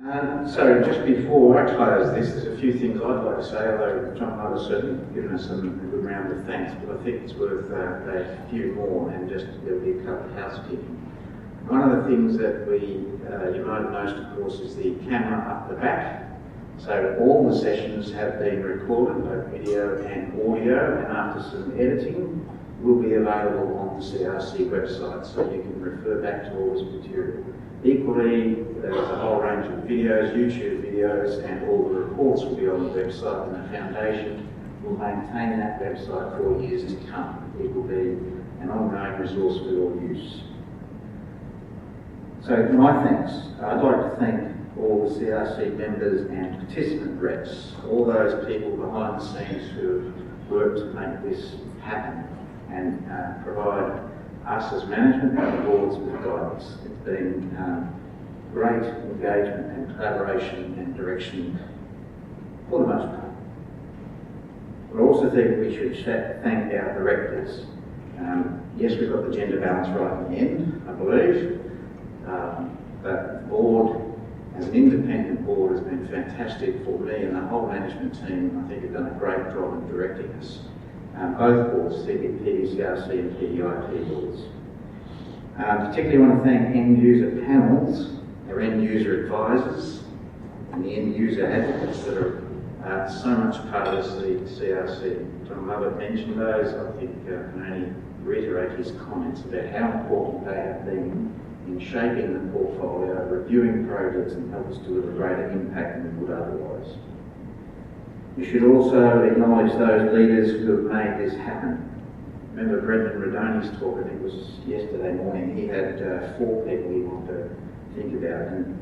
So just before I close this, there's a few things I'd like to say, although John might have certainly given us a good round of thanks, but I think it's worth a few more, and just there'll be a couple of housekeeping. One of the things that you might have noticed, of course, is the camera up the back. So all the sessions have been recorded, both video and audio, and after some editing, will be available on the CRC website, so you can refer back to all this material. Equally, there's a whole range of videos, YouTube videos, and all the reports will be on the website, and the Foundation will maintain that website for years to come. It will be an ongoing resource for your use. So my thanks. I'd like to thank all the CRC members and participant reps, all those people behind the scenes who have worked to make this happen and provide us as management and the boards with guidance. It's been great engagement and collaboration and direction for the most part. I also think we should thank our directors. Yes, we've got the gender balance right in the end, I believe, but the board, as an independent board, has been fantastic for me, and the whole management team, I think, have done a great job in directing us. Both boards, PDCRC and PDIP boards. Particularly want to thank end user panels, our end user advisors, and the end user advocates that are so much part of the CRC. John Lovett mentioned those. I think I can only reiterate his comments about how important they have been in shaping the portfolio, reviewing projects, and help us deliver greater impact than we would otherwise. You should also acknowledge those leaders who have made this happen. Remember Brendan Radoni's talk, I think it was yesterday morning, he had 4 people he wanted to think about, and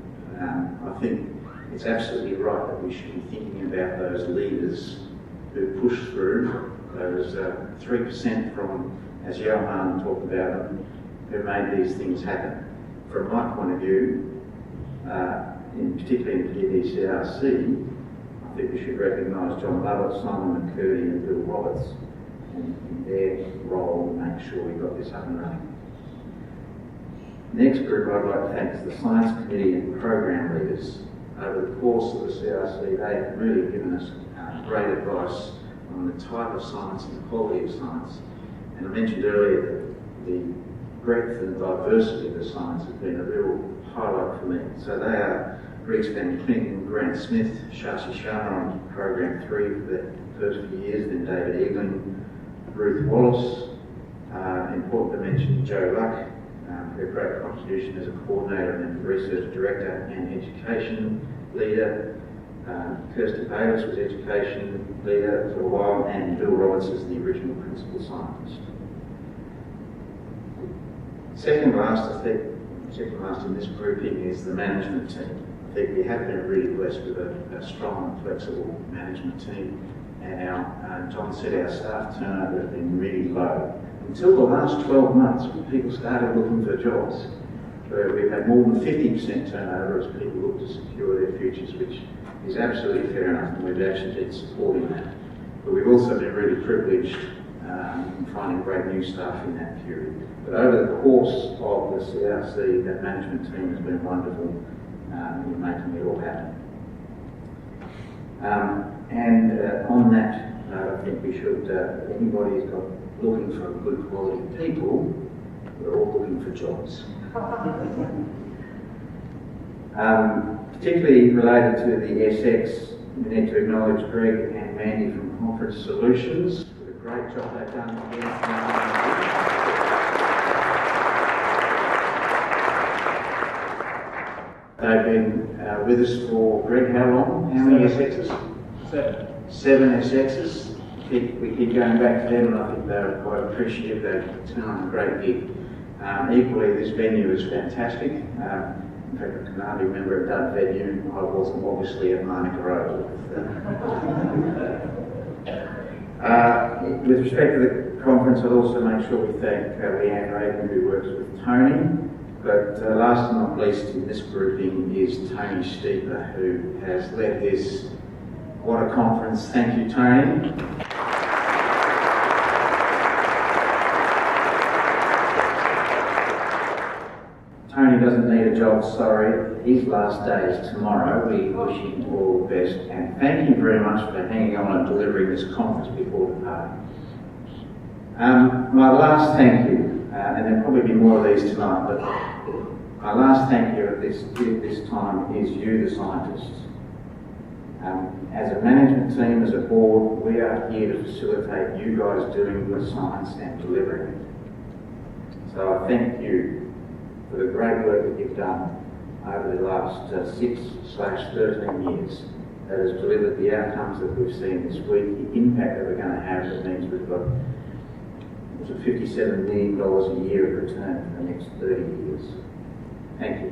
I think it's absolutely right that we should be thinking about those leaders who push through, those 3% from, as Johan talked about them, who made these things happen. From my point of view, particularly in PDCRC, I think we should recognise John Lovett, Simon McCurdy and Bill Roberts in their role to make sure we got this up and running. The next group I'd like to thank is the Science Committee and Program Leaders. Over the course of the CRC, they have really given us great advice on the type of science and the quality of science. And I mentioned earlier that the breadth and diversity of the science has been a real highlight for me. So they are Greg Van Clinton, Grant Smith, Shashi Sharma on Program 3 for the first few years, then David Eagling, Ruth Wallace, important to mention Joe Luck, her great contribution as a coordinator and research director and education leader. Kirsty Bayless was education leader for a while, and Bill Roberts is the original principal scientist. Second last in this grouping is the management team. I think we have been really blessed with a strong and flexible management team, and John said our staff turnover has been really low. Until the last 12 months, when people started looking for jobs, where we've had more than 50% turnover as people look to secure their futures, which is absolutely fair enough, and we've actually been supporting that. But we've also been really privileged in finding great new staff in that period. But over the course of the CRC, that management team has been wonderful in making it all happen. On that note, I think we should, if anybody's looking for good quality people, we're all looking for jobs. Particularly related to the SX, we need to acknowledge Greg and Mandy from Conference Solutions for the great job they've done again. They've been with us for, Greg, how long? How many SXs? 7 SXs. We keep going back to them, and I think they're quite appreciative. They've turned on a great gig. Equally, this venue is fantastic. In fact, I can hardly remember a dud venue. I wasn't obviously at Monica Road. With respect to the conference, I'd also make sure we thank Leanne Raven, who works with Tony. But last but not least in this grouping is Tony Steeper, who has led this. What a conference. Thank you, Tony. Tony doesn't need a job, sorry, his last day is tomorrow. We wish him all the best and thank him very much for hanging on and delivering this conference before the party. My last thank you, and there'll probably be more of these tonight, but my last thank you at this time is you, the scientists. As a management team, as a board, we are here to facilitate you guys doing good science and delivering it. So I thank you for the great work that you've done over the last 6/13 years that has delivered the outcomes that we've seen this week, the impact that we're going to have that means we've got $57 million a year of return for the next 30 years. Thank you.